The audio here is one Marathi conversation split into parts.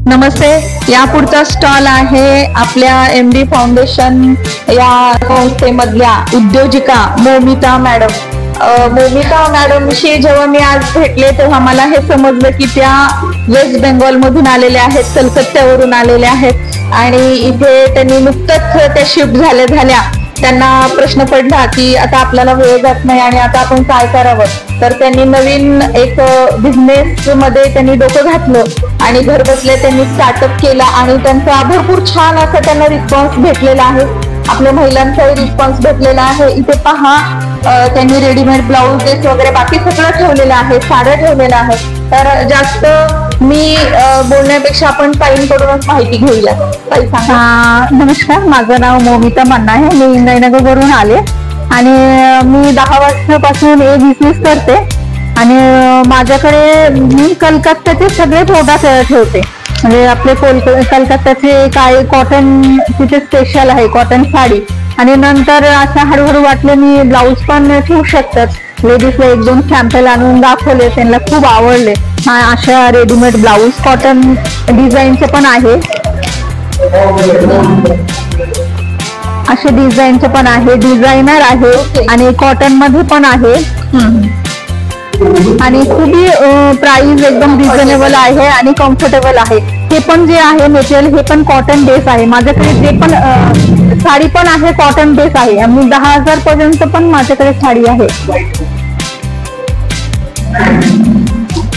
नमस्ते. या पुढचा स्टॉल आहे आपल्या MD फाउंडेशन या संस्थेमधल्या उद्योजिका मोमिता मॅडम. मोमिता मॅडमशी जेव्हा मी आज भेटले तेव्हा मला हे समजलं की त्या वेस्ट बेंगॉल मधून आलेल्या आहेत, कलकत्त्यावरून आलेल्या आहेत आणि इथे त्यांनी नुकतंच त्या शिफ्ट झाल्या. त्यांना प्रश्न पडला की आता आपल्याला वेळ जात नाही आणि आता आपण काय करावं. तर त्यांनी नवीन एक बिझनेस मध्ये त्यांनी डोकं घातलं आणि घर बसल्या त्यांनी स्टार्टअप केला आणि त्यांचा भरपूर छान असा त्यांना रिस्पॉन्स भेटलेला आहे. आपल्या महिलांचाही रिस्पॉन्स भेटलेला आहे. इथे पहा त्यांनी रेडीमेड ब्लाउजेस वगैरे बाकी सगळं ठेवलेलं आहे, साड्या ठेवलेल्या आहे. तर जास्त मी बोलण्यापेक्षा आपण ताईंकडूनच माहिती घेऊया. ताई सांगा. नमस्कार, माझं नाव मोमिता मन्ना आहे. मी इंद्रायनगर वरून आले आणि मी 10 वर्षापासून हे बिझनेस करते आणि माझ्याकडे मी कलकत्त्याचे सगळे प्रोडक्ट ठेवते. म्हणजे आपले कलकत्त्याचे काय कॉटन तिथे स्पेशल आहे, कॉटन साडी. आणि नंतर असं हळूहळू वाटलं मी ब्लाऊज पण ठेवू शकतात. लेडीजला 1-2 सॅम्पल आणून दाखवले, त्यांना खूप आवडले. अशा रेडीमेड ब्लाऊज कॉटन डिझाईनचे पण आहे, असे डिझाईनचे पण आहे, डिझायनर आहे आणि कॉटन मध्ये पण आहे. आणि खूप प्राइस एकदम रिझनेबल आहे आणि कम्फर्टेबल आहे. हे पण जे आहे मटेरियल हे पण कॉटन बेस आहे. माझ्याकडे जे पण साडी पण आहे कॉटन बेस आहे. आणि 10,000 पर्यंत पण माझ्याकडे साडी आहे.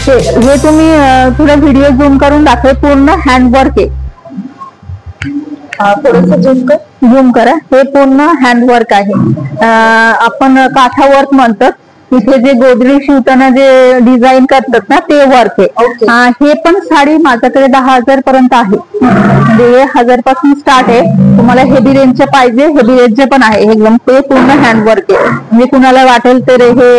हे तुम्ही थोडा व्हिडिओ झूम करून दाखवा. पूर्ण हँडवर्क आहे. थोडस झूम करा. हे पूर्ण हँडवर्क आहे. आपण काथा वर्क म्हणतात. इथे जे गोदडी शिवताना जे डिझाईन करतात ना ते वर्क आहे. हे पण साडी माझ्याकडे 10,000 पर्यंत आहे. म्हणजे 1000 पासून स्टार्ट आहे. तुम्हाला हेवी रेंजचे पाहिजे, हेवी रेंजचे पण आहे. एकदम ते पूर्ण हँडवर्क आहे. म्हणजे कुणाला वाटेल तर हे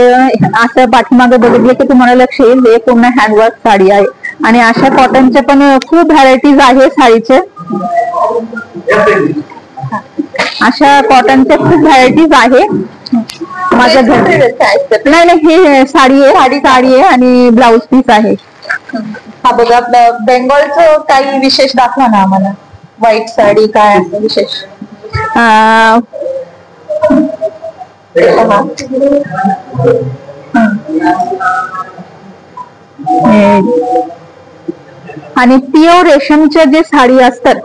असं पाठीमागे बघितलं की तुम्हाला लक्ष येईल हे पूर्ण हँडवर्क साडी आहे. आणि अशा कॉटनचे पण खूप व्हरायटीज आहे साडीचे. अशा कॉटनच्या खूप व्हरायटीज आहे माझ्या घरी. नाही, हे साडी आहे आणि ब्लाऊज पीस आहे. हा बघा, बेंगॉलचं काही विशेष दाखवा ना आम्हाला. व्हाईट साडी काय असं विशेष? आणि प्युअर रेशमच्या जे साडी असतात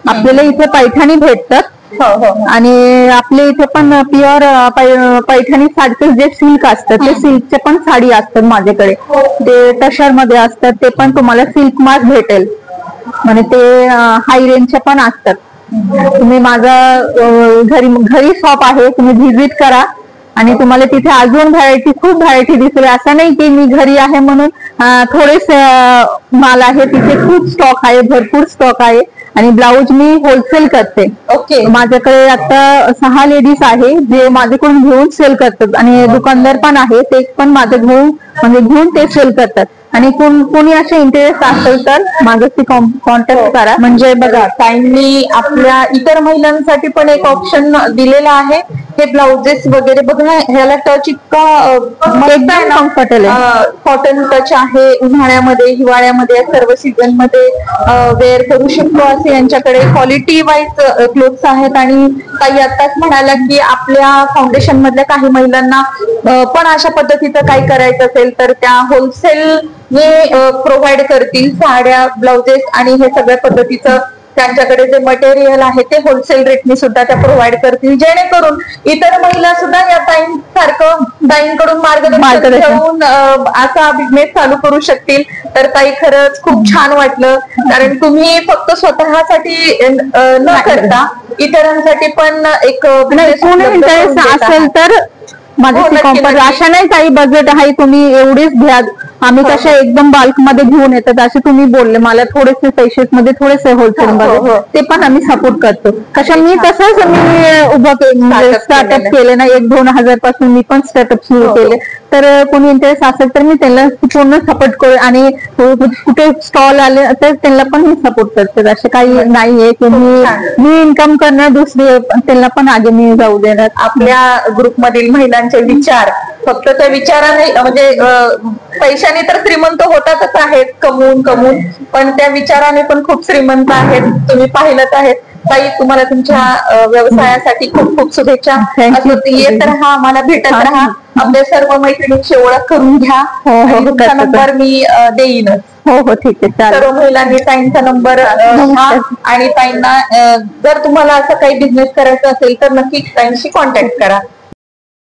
आपल्याला इथे पैठणी भेटतात. आणि आपल्या इथे पण प्युअर पैठणी साडीचे जे सिल्क असतात ते सिल्कचे पण साडी असतात माझ्याकडे. ते टशर मध्ये असतात. ते पण तुम्हाला सिल्क मास्क भेटेल. म्हणजे ते हाय रेंजचे पण असतात. तुम्ही माझा घरी शॉप आहे, तुम्ही व्हिजिट करा आणि तुम्हाला तिथे अजून खूप व्हरायटी दिसेल. असं नाही की मी घरी आहे म्हणून थोडेसे माल आहे. तिथे खूप स्टॉक आहे, भरपूर स्टॉक आहे. आणि ब्लाऊज मी होलसेल करते. ओके. माझ्याकडे आता 6 लेडीज आहे जे माझ्याकडून घेऊन सेल करतात आणि दुकानदार पण आहे ते पण माझं घेऊन ते सेल करतात. आणि कोणी असे इंटरेस्ट असेल तर माझ्याशी कॉन्टॅक्ट करा. म्हणजे बघा, ताईंनी आपल्या इतर महिलांसाठी पण एक ऑप्शन दिलेला आहे. हे ब्लाउजेस वगैरे बघा, ह्याला टच इतका एकदम कम्फर्टेबल आहे. कॉटन टच आहे. उन्हाळ्यामध्ये, हिवाळ्यामध्ये, सर्व सीझन मध्ये वेअर करू शकतो असे यांच्याकडे क्वालिटी वाईज क्लोथ्स आहेत. आणि काही आताच म्हणाला की आपल्या फाउंडेशन मधल्या काही महिलांना पण अशा पद्धतीचं काही करायचं असेल तर त्या होलसेल प्रोव्हाइड करतील. साड्या, ब्लाउजेस आणि हे सगळ्या पद्धतीचं त्यांच्याकडे जे मटेरियल आहे ते होलसेल रेटने सुद्धा त्या प्रोव्हाइड करतील. जेणेकरून इतर महिला सुद्धा या ताईंकडून मार्गदर्शन घेऊन असा बिझनेस चालू करू शकतील. तर ताई, खरंच खूप छान वाटलं. कारण तुम्ही फक्त स्वतःसाठी न करता इतरांसाठी पण एक इंटरेस्ट असेल तर माझ्याशी कॉम्फर्ट. अशा नाही काही बजेट आहे तुम्ही एवढेच घ्या. आम्ही कशा एकदम बाल्क मध्ये घेऊन येतात. असे तुम्ही बोलले मला थोडेसे पैसेस मध्ये थोडेसे होलसेल मध्ये ते पण आम्ही सपोर्ट करतो. कशा मी तसंच मी उभं स्टार्टअप केले ना. 1-2 हजार पासून मी पण स्टार्टअप सुरू केले. तर कोणी इंटरेस्ट असेल तर मी त्यांना पूर्ण सपोर्ट करू आणि कुठे स्टॉल आले तर त्यांना पण मी सपोर्ट करते. असं काही नाहीये की मी इन्कम करणार दुसरी त्यांना पण आगे मी जाऊ देणार. आपल्या ग्रुपमधील महिलांचे विचार फक्त त्या विचाराने म्हणजे पैशाने तर श्रीमंत होतातच आहेत कमवून, पण त्या विचाराने पण खूप श्रीमंत आहेत. तुम्ही पाहिलंच आहेत. ताई, तुम्हाला तुमच्या व्यवसायासाठी खूप खूप शुभेच्छा. असं येत राहा, आम्हाला भेटत राहा. आपल्या सर्व मैत्रिणींची ओळख करून घ्या. तुमचा नंबर मी देईनच. हो ठीक आहे. सर्व महिलांनी ताईंचा नंबर घ्या आणि ताईंना जर तुम्हाला असं काही बिझनेस करायचा असेल तर नक्की ताईंशी कॉन्टॅक्ट करा.